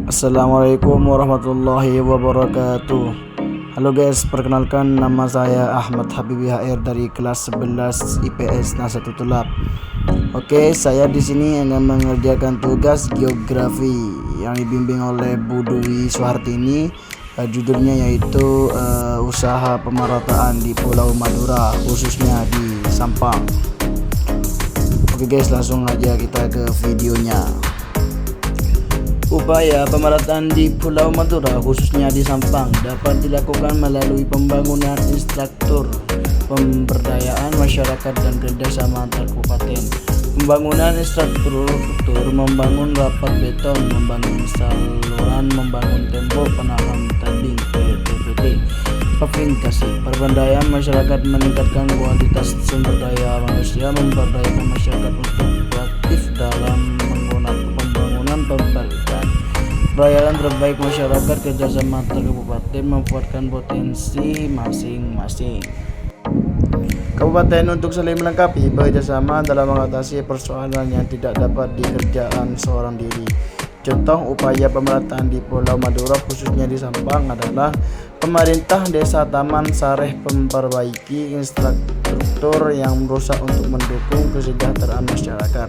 Assalamualaikum warahmatullahi wabarakatuh. Halo guys, perkenalkan nama saya Ahmad Habibi HR dari kelas 11 IPS Nasatu Tulab. Oke, saya di sini akan mengerjakan tugas geografi yang dibimbing oleh Bu Dwi Suhartini. Judulnya yaitu usaha pemerataan di Pulau Madura, khususnya di Sampang. Oke guys, langsung aja kita ke videonya. Upaya pemerataan di Pulau Madura khususnya di Sampang dapat dilakukan melalui pembangunan infrastruktur, pemberdayaan masyarakat dan kerjasama antar kabupaten. Pembangunan infrastruktur, membangun rapat beton, membangun saluran, membangun tembok penahan tebing (PPT), pavingkasi. Pemberdayaan masyarakat meningkatkan kualitas sumber daya manusia, memberdayakan masyarakat untuk proaktif dalam menggunakan pembangunan pemberdayaan. Pelayanan terbaik masyarakat, kerjasama antar kabupaten, memanfaatkan potensi masing-masing kabupaten untuk saling melengkapi, bekerjasama dalam mengatasi persoalan yang tidak dapat dikerjakan seorang diri. Contoh upaya pemerataan di Pulau Madura khususnya di Sampang adalah pemerintah Desa Taman Sareh memperbaiki infrastruktur yang rusak untuk mendukung kesejahteraan masyarakat.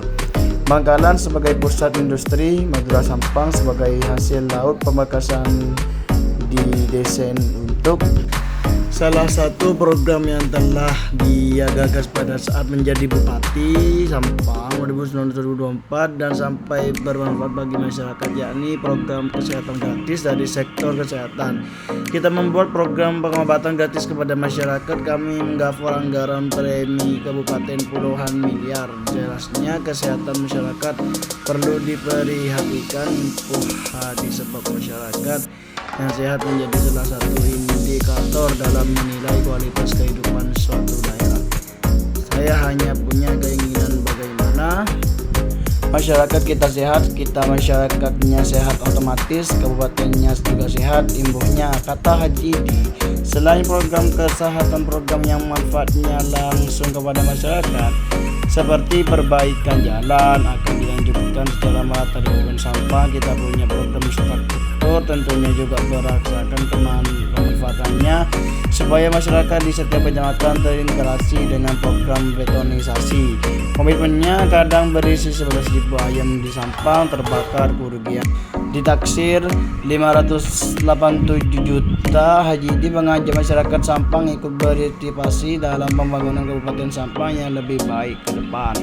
Bangkalan sebagai pusat industri, Madura Sampang sebagai hasil laut pemekasan didesain untuk salah satu program yang telah dia gagas pada saat menjadi Bupati Sampang 2019-2024 dan sampai bermanfaat bagi masyarakat, yakni program kesehatan gratis dari sektor kesehatan. Kita membuat program pengobatan gratis kepada masyarakat. Kami menggafor anggaran premi kabupaten puluhan miliar. Jelasnya kesehatan masyarakat perlu diperhatikan sebab masyarakat yang sehat menjadi salah satu indikator dalam menilai kualitas kehidupan suatu daerah. Saya hanya punya keinginan bagaimana masyarakat kita sehat, kita masyarakatnya sehat, otomatis kabupatennya juga sehat, imbuhnya, kata Haji Di. Selain program kesehatan, program yang manfaatnya langsung kepada masyarakat seperti perbaikan jalan akan dilanjutkan secara merata di Kabupaten Sampang. Kita punya program infrastruktur, tentunya juga merasakan kemanfaatannya supaya masyarakat di setiap kecamatan terintegrasi dengan program betonisasi. Komitmennya kadang berisi 11.000 ayam di Sampang terbakar, kerugian ditaksir 587 juta. Haji Di mengajak masyarakat Sampang ikut berpartisipasi dalam pembangunan Kabupaten Sampang yang lebih baik ke depan.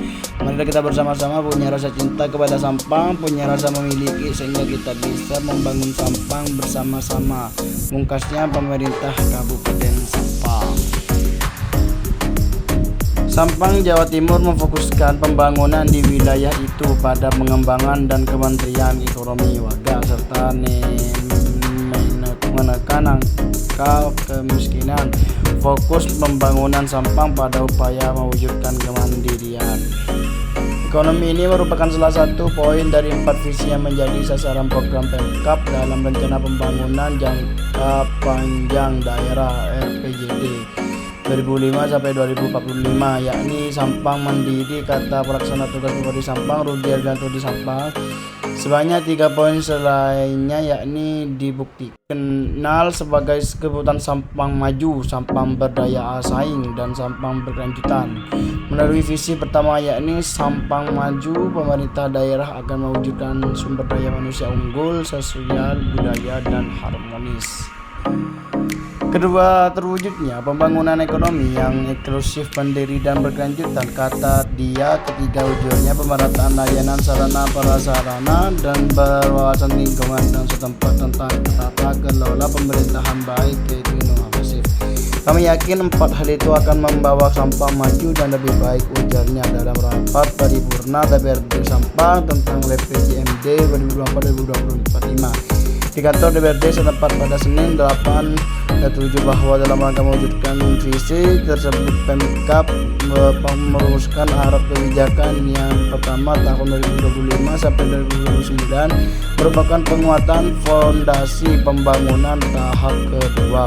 Mari kita bersama-sama punya rasa cinta kepada Sampang, punya rasa memiliki, sehingga kita bisa membangun Sampang bersama-sama. Pungkasnya pemerintah Kabupaten Sampang. Sampang, Jawa Timur memfokuskan pembangunan di wilayah itu pada pengembangan dan Kementerian Ekonomi Warga serta menekan angka kemiskinan. Fokus pembangunan Sampang pada upaya mewujudkan kemandirian. Ekonomi ini merupakan salah satu poin dari 4 visi yang menjadi sasaran program Pemkab dalam rencana pembangunan jangka panjang daerah RPJD 2005 sampai 2045, yakni Sampang Mandiri. Kata pelaksana tugas Bupati Sampang Rudi Ardianto di Sampang, sebanyak 3 poin selainnya yakni dibuktikan sebagai kebutuhan Sampang maju, Sampang berdaya saing, dan Sampang berkelanjutan. Melalui visi pertama yakni Sampang maju, pemerintah daerah akan mewujudkan sumber daya manusia unggul, sosial, budaya, dan harmonis. Kedua, terwujudnya pembangunan ekonomi yang inklusif, mandiri, dan berkelanjutan. Kata dia, ketiga, wujudnya pemerataan layanan sarana prasarana dan berwawasan lingkungan dan setempat tentang tata kelola pemerintahan baik yaitu inovatif. Kami yakin 4 hal itu akan membawa Sampang maju dan lebih baik, ujarnya dalam rapat paripurna DPRD Sampang tentang RPJMD 2024-2025 di kantor DPRD setempat pada Senin 8 dan 7, bahwa dalam rangka mewujudkan visi tersebut Pemkab merumuskan arah kebijakan yang pertama tahun 2025 sampai 2029 merupakan penguatan fondasi pembangunan tahap kedua.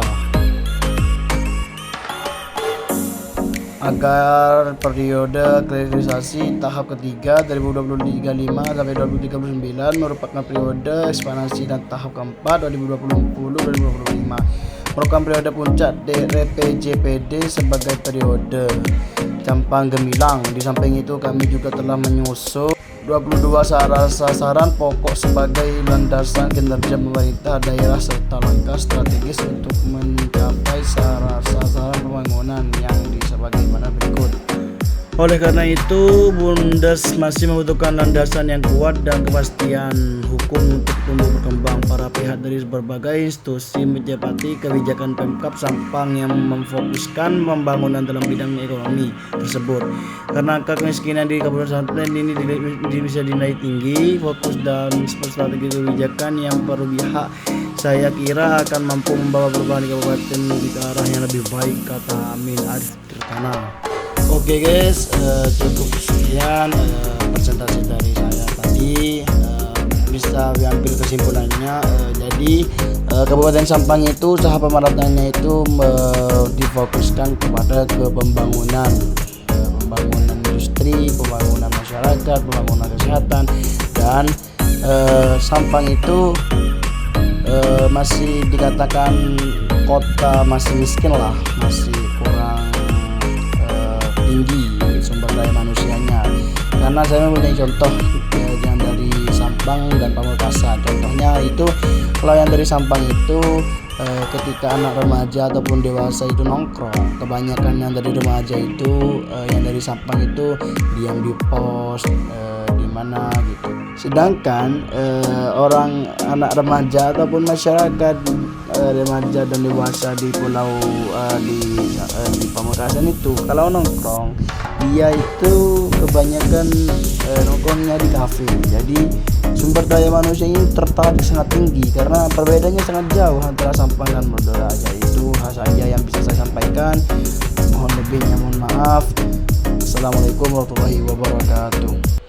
agar periode kristerisasi tahap ketiga 2035 sampai 2039 merupakan periode ekspansi dan tahap keempat 2020-2025 merupakan periode puncak DRPJPD sebagai periode Campang Gemilang. Di samping itu kami juga telah menyusun 22 sasaran pokok sebagai landasan kinerja pemerintah daerah serta langkah strategis untuk mencapai sasaran pembangunan yang sebagaimana berikut. Oleh karena itu, Bundes masih membutuhkan landasan yang kuat dan kepastian hukum untuk tumbuh berkembang. Para pihak dari berbagai institusi menyepakati kebijakan Pemkab Sampang yang memfokuskan pembangunan dalam bidang ekonomi tersebut. Karena angka kemiskinan di Kabupaten Sampang ini bisa dinilai tinggi, fokus dan strategi kebijakan yang berpihak saya kira akan mampu membawa perubahan di kabupaten ke arah yang lebih baik, kata Amin Arif Tirtana. Oke guys, cukup sekian presentasi dari saya tadi. Bisa diambil kesimpulannya, jadi Kabupaten Sampang itu usaha pemerataannya itu difokuskan kepada pembangunan industri, pembangunan masyarakat, pembangunan kesehatan, dan Sampang itu masih dikatakan kota masih miskin lah, masih kurang tinggi sumber daya manusianya. Karena saya mempunyai contoh yang dari Sampang dan Pamekasan. Contohnya itu kalau yang dari Sampang itu ketika anak remaja ataupun dewasa itu nongkrong, kebanyakan yang dari remaja itu yang dari Sampang itu diam di pos di mana gitu. Sedangkan orang anak remaja ataupun masyarakat remaja dan dewasa di pulau di Pamekasan itu kalau nongkrong dia itu kebanyakan nongkrongnya di kafe. Jadi sumber daya manusia ini tertarik sangat tinggi karena perbedaannya sangat jauh antara Sampang dan Madura. Itu hal saja yang bisa saya sampaikan. Mohon lebihnya mohon maaf. Assalamualaikum warahmatullahi wabarakatuh.